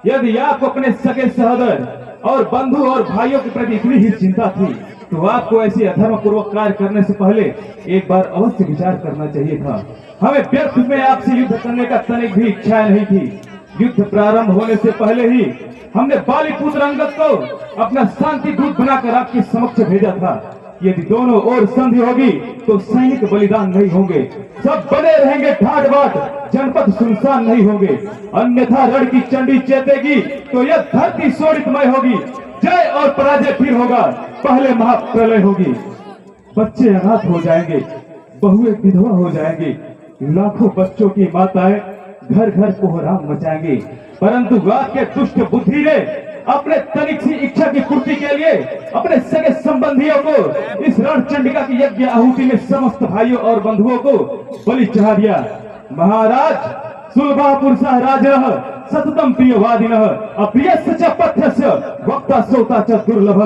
यदि आपको अपने सगे सहोदर और बंधु और भाइयों के प्रति इतनी ही चिंता थी तो आपको ऐसी अधर्म पूर्वक कार्य करने से पहले एक बार अवश्य विचार करना चाहिए था। हमें व्यर्थ में आपसे युद्ध करने का तनिक भी इच्छा नहीं थी। युद्ध प्रारंभ होने से पहले ही हमने बाली पुत्र अंगद को अपना शांति दूत बनाकर आपके समक्ष भेजा था। यदि दोनों ओर संधि होगी तो सैनिक बलिदान नहीं होंगे, सब बने रहेंगे ठाट बाट, जनपद सुनसान नहीं होंगे। अन्यथा रण की चंडी चेतेगी तो यह धरती शोणितमय होगी। जय और पराजय फिर होगा, पहले महाप्रलय होगी। बच्चे अनाथ हो जाएंगे, बहुएं विधवा हो जाएंगी, लाखों बच्चों की माताएं घर घर कोहराम मचाएंगे। परंतु वाद के दुष्ट बुद्धि ने अपने तनिक सी इच्छा की पूर्ति के लिए अपने सगे संबंधियों को इस रण चंडिका की यज्ञ आहुति में समस्त भाइयों और बंधुओं को बलि चढ़ा दिया। महाराज सुलभा पुरुषः राजः सततम प्रियवादिनः अप्रियस्य च पथ्यस्य वक्ता श्रोता च दुर्लभ।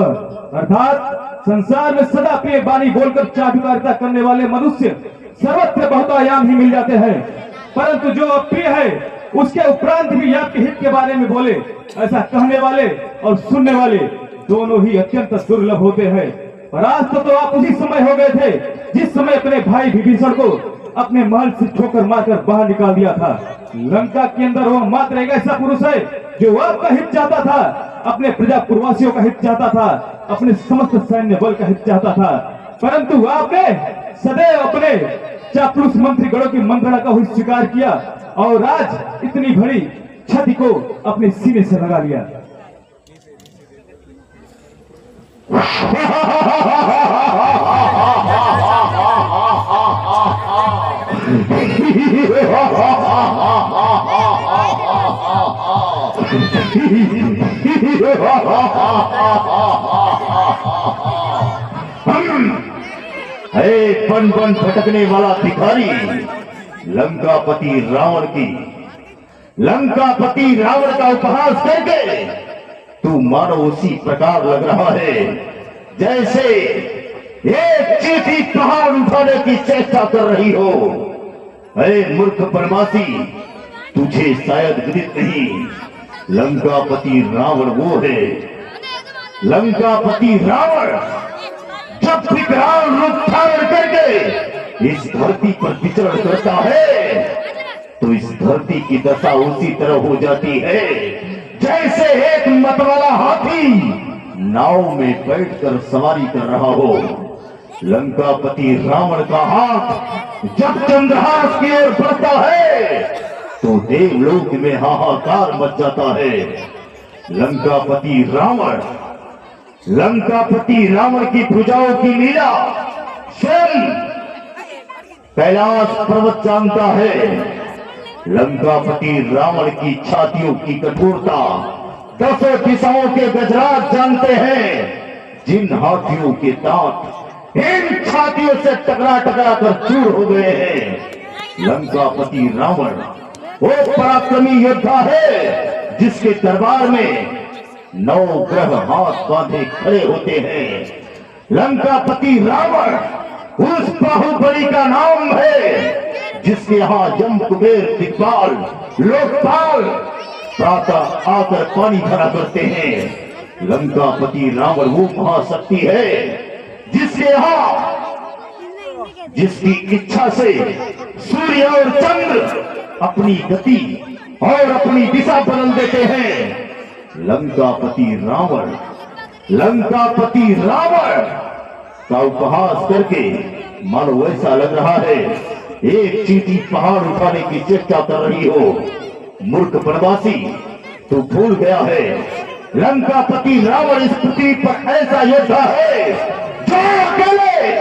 अर्थात संसार में सदा प्रिय वाणी बोलकर चाटुकारिता करने वाले मनुष्य सर्वत्र बहुतायाम ही मिल जाते हैं, परंतु जो अप्रिय है उसके उपरांत भी आपके हित के बारे में बोले, ऐसा कहने वाले और सुनने वाले दोनों ही अत्यंत दुर्लभ होते हैं। परास्त तो आप उसी समय हो गए थे जिस समय अपने भाई विभीषण को अपने महल से ठोकर मारकर बाहर निकाल दिया था। लंका के अंदर वो मात्र एक ऐसा पुरुष है जो आपका हित चाहता था, अपने प्रजा पूर्वासियों का हित चाहता था, अपने समस्त सैन्य बल का हित चाहता था, परंतु आपने सदैव अपने चापलूस मंत्री गणों की मंत्रणा का स्वीकार किया और आज इतनी बड़ी क्षति को अपने सीने से लगा लिया। बन बन भटकने वाला भिखारी लंकापति रावण का उपहास करके तू मानो उसी प्रकार लग रहा है जैसे एक चीटी पहाड़ उठाने की चेष्टा कर रही हो। मूर्ख परमासी, तुझे शायद विदित नहीं, लंकापति रावण वो है। लंकापति रावण जब विकराल रूप धारण करके इस धरती पर विचरण करता है तो इस धरती की दशा उसी तरह हो जाती है जैसे एक मतवाला हाथी नाव में बैठकर सवारी कर रहा हो। लंकापति रावण का हाथ जब चंद्रहास की ओर बढ़ता है तो देवलोक में हाहाकार मच जाता है। लंकापति रावण की भुजाओं की लीला स्वयं कैलाश पर्वत जानता है। लंकापति रावण की छातियों की कठोरता 10 दिशाओं के गजराज जानते हैं। जिन हाथियों के दांत इन छातियों से टकरा टकरा कर चूर हो गए हैं। लंकापति रावण वो पराक्रमी योद्धा है जिसके दरबार में 9 ग्रह हाथ बांधे खड़े होते हैं। लंकापति रावण उस बाहुबली का नाम है जिसके यहाँ यम कुबेर दिग्पाल लोकपाल प्रातः आकर पानी भरा करते हैं। लंकापति रावण वो महाशक्ति है जिसके यहाँ जिसकी इच्छा से सूर्य और चंद्र अपनी गति और अपनी दिशा बदल देते हैं। लंकापति रावण का उपहास करके मानो ऐसा लग रहा है एक चींटी पहाड़ उठाने की चेष्टा कर रही हो। मूर्ख बनवासी, तू भूल गया है लंकापति रावण इस पृथ्वी पर ऐसा योद्धा है जो अकेले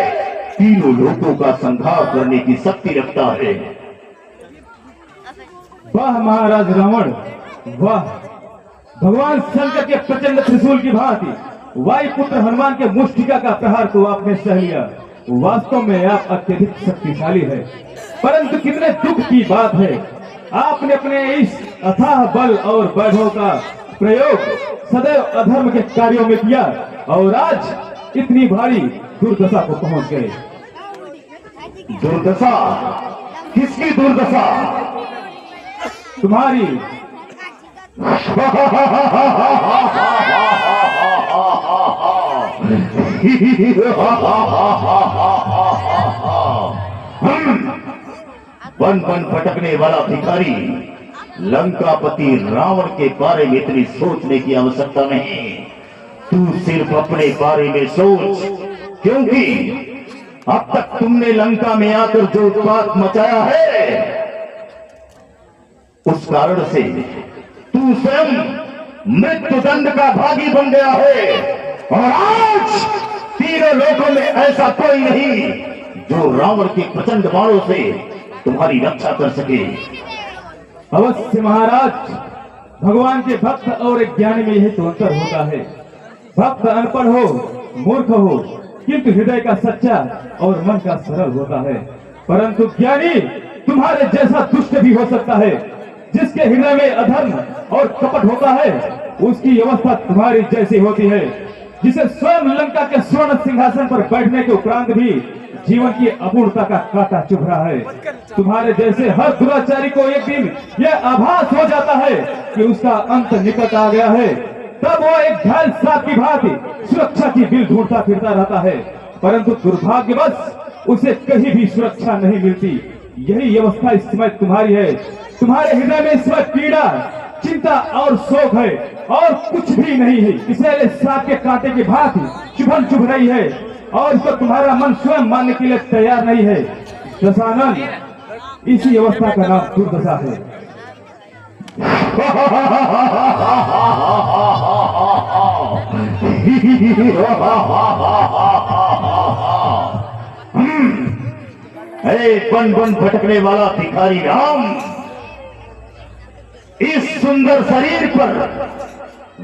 तीनों लोगों का संहार करने की शक्ति रखता है। वाह महाराज रावण, वाह! भगवान शंकर के प्रचंड त्रिशूल की भांति वायुपुत्र हनुमान के मुष्टिका का प्रहार तो आपने सह लिया। वास्तव में आप अत्यधिक शक्तिशाली है, परंतु कितने दुख की बात है आपने अपने इस अथाह बल और वैभव का प्रयोग सदैव अधर्म के कार्यों में किया और आज इतनी भारी दुर्दशा को पहुंच गए। दुर्दशा? किसकी दुर्दशा? तुम्हारी। बन बन भटकने वाला भिखारी, लंकापति रावण के बारे में इतनी सोचने की आवश्यकता नहीं। तू सिर्फ अपने बारे में सोच, क्योंकि अब तक तुमने लंका में आकर जो उत्पात मचाया है, उस कारण से तू स्वयं मृत्यु दंड का भागी बन गया है। और आज तीनों लोकों में ऐसा कोई नहीं जो रावण के प्रचंड बाणों से तुम्हारी रक्षा कर सके। अवश्य महाराज, भगवान के भक्त और एक ज्ञानी में यही तो अंतर होता है। भक्त अनपढ़ हो, मूर्ख हो, किंतु हृदय का सच्चा और मन का सरल होता है। परंतु ज्ञानी तुम्हारे जैसा दुष्ट भी हो सकता है। जिसके हृदय में अधर्म और कपट होता है, उसकी अवस्था तुम्हारी जैसी होती है। जिसे स्वयं लंका के स्वर्ण सिंहासन पर बैठने के उपरांत भी जीवन की अपूर्णता का कांटा चुभ रहा है। तुम्हारे जैसे हर दुराचारी को एक दिन यह आभास हो जाता है कि उसका अंत निकट आ गया है। तब वो एक घायल सांप की भांति सुरक्षा की बिल ढूंढता फिरता रहता है, परंतु दुर्भाग्यवश उसे कहीं भी सुरक्षा नहीं मिलती। यही अवस्था इस समय तुम्हारी है। तुम्हारे हृदय में इस समय पीड़ा, चिंता और शोक है, और कुछ भी नहीं है। इसलिए सांप के कांटे की भांति चुभन चुभ रही है, और इसको तुम्हारा मन स्वयं मानने के लिए तैयार नहीं है। दशानन, इसी अवस्था का नाम दुर्दशा है। बन बन भटकने वाला भिखारी राम, इस सुंदर शरीर पर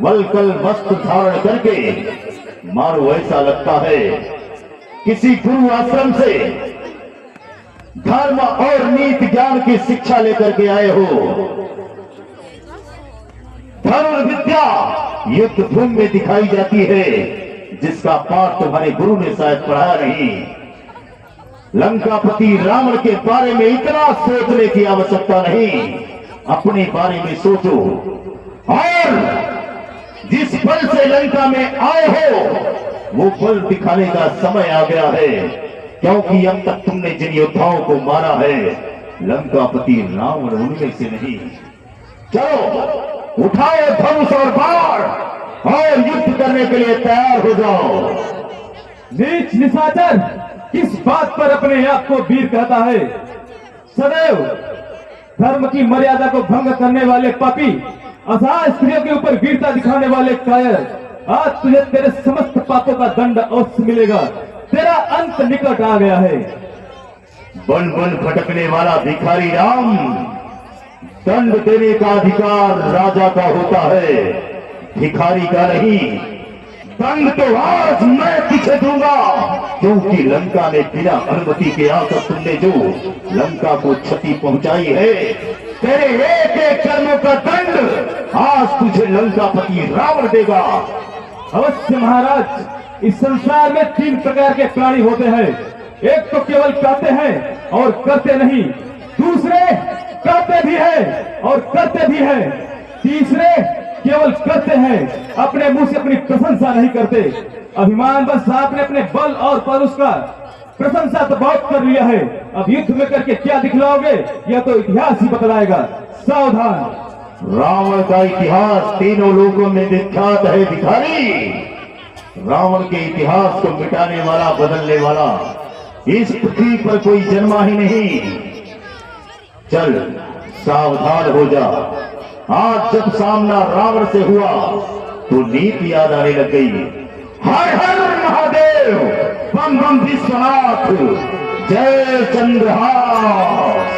वलकल वस्त्र धारण करके मानो ऐसा लगता है किसी गुरु आश्रम से धर्म और नीति ज्ञान की शिक्षा लेकर के आए हो। धर्म विद्या युद्ध भूमि में दिखाई जाती है, जिसका पाठ तुम्हारे गुरु ने शायद पढ़ाया नहीं। लंकापति रावण के बारे में इतना सोचने की आवश्यकता नहीं, अपने बारे में सोचो। और जिस पल से लंका में आए हो, वो पल दिखाने का समय आ गया है, क्योंकि अब तक तुमने जिन योद्धाओं को मारा है, लंकापति रावण उनमें से नहीं। चलो उठाओ धनुष और बाण और युद्ध करने के लिए तैयार हो जाओ। नीच निशाचर, किस बात पर अपने आप को वीर कहता है? सदैव धर्म की मर्यादा को भंग करने वाले पापी, असहाय स्त्रियों के ऊपर वीरता दिखाने वाले कायर, आज तुझे तेरे समस्त पापों का दंड अवश्य मिलेगा। तेरा अंत निकट आ गया है। बन बन भटकने वाला भिखारी राम, दंड देने का अधिकार राजा का होता है, भिखारी का नहीं। दंड तो आज मैं तुझे दूंगा, क्योंकि लंका में बिना अनुमति के आकर तुमने जो लंका को क्षति पहुंचाई है, तेरे एक एक कर्मों का दंड आज तुझे लंकापति रावण देगा। अवश्य महाराज, इस संसार में 3 प्रकार के प्राणी होते हैं। एक तो केवल कहते हैं और करते नहीं, दूसरे कहते भी हैं और करते भी हैं, तीसरे केवल करते हैं, अपने मुंह से अपनी प्रशंसा नहीं करते। अभिमान बस आपने अपने बल और परुष का प्रशंसा तो बहुत कर लिया है, अब युद्ध में करके क्या दिखलाओगे, यह तो इतिहास ही बतलाएगा। सावधान। रावण का इतिहास तीनों लोगों में विख्यात है भिखारी। रावण के इतिहास को मिटाने वाला, बदलने वाला इस पृथ्वी पर कोई जन्मा ही नहीं। चल सावधान हो जा। आज जब सामना रावण से हुआ तो नीति याद आने लग गई। हर हर महादेव, बम बम विश्वनाथ, जय चंद्रहास।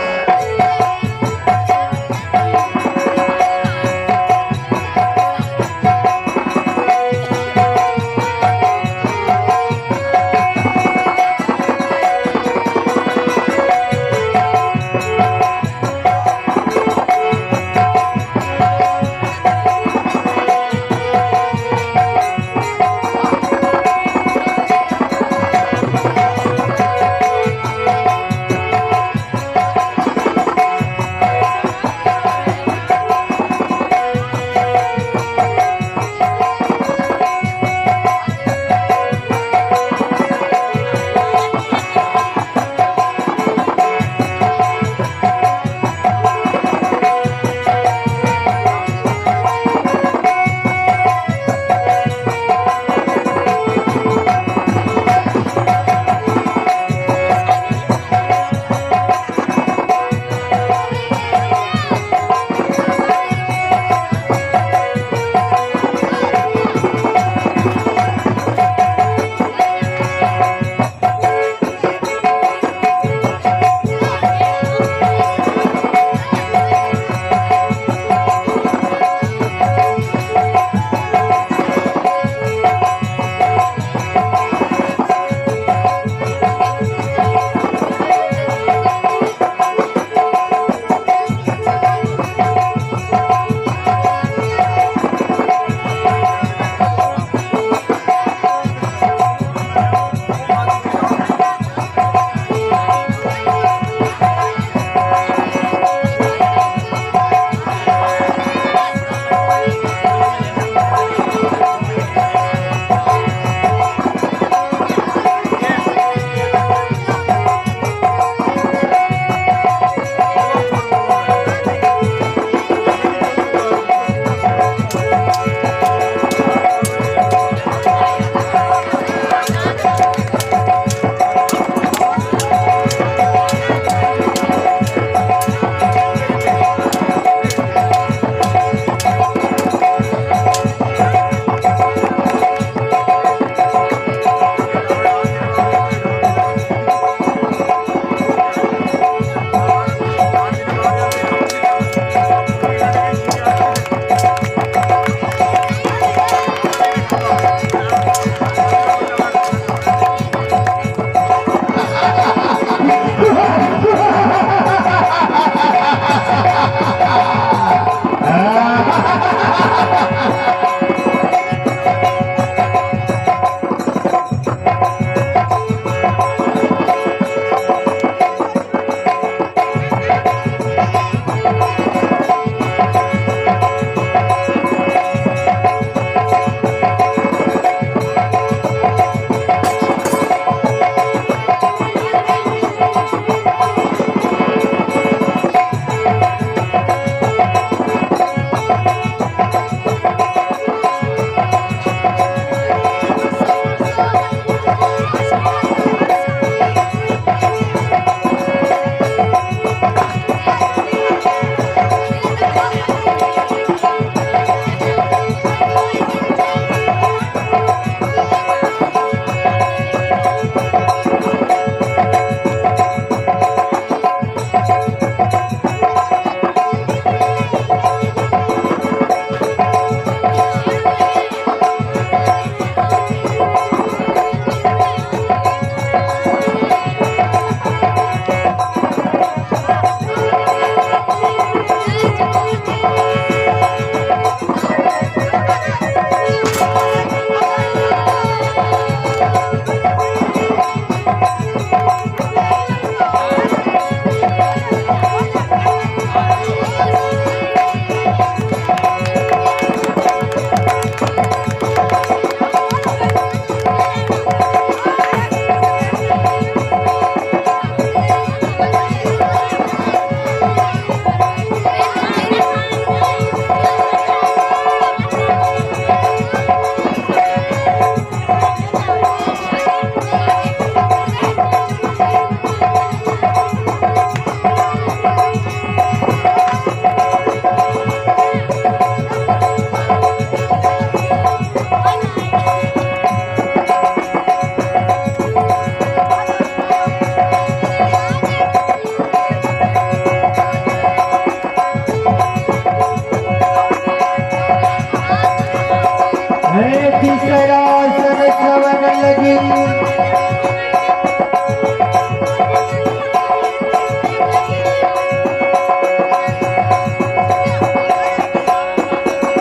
ऐसी सरासर श्रवण लगी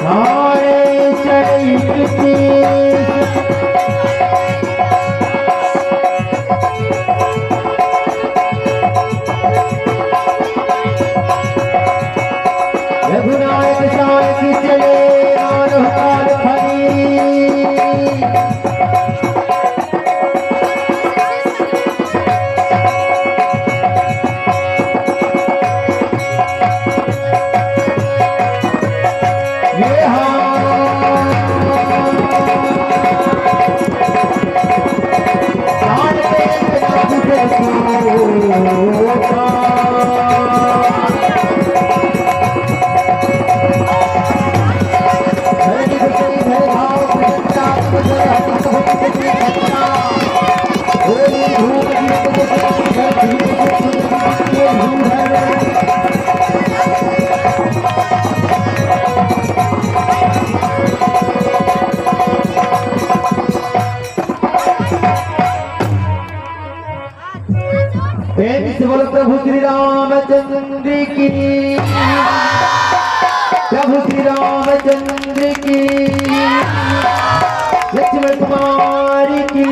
सारे शरीर की रघुनायक साल की चले मानव काल फरी ये साल प्रेम से बोलो प्रभु श्री रामचंद्र की प्रभु श्री रामचंद्र की लक्ष्मण कुमारी की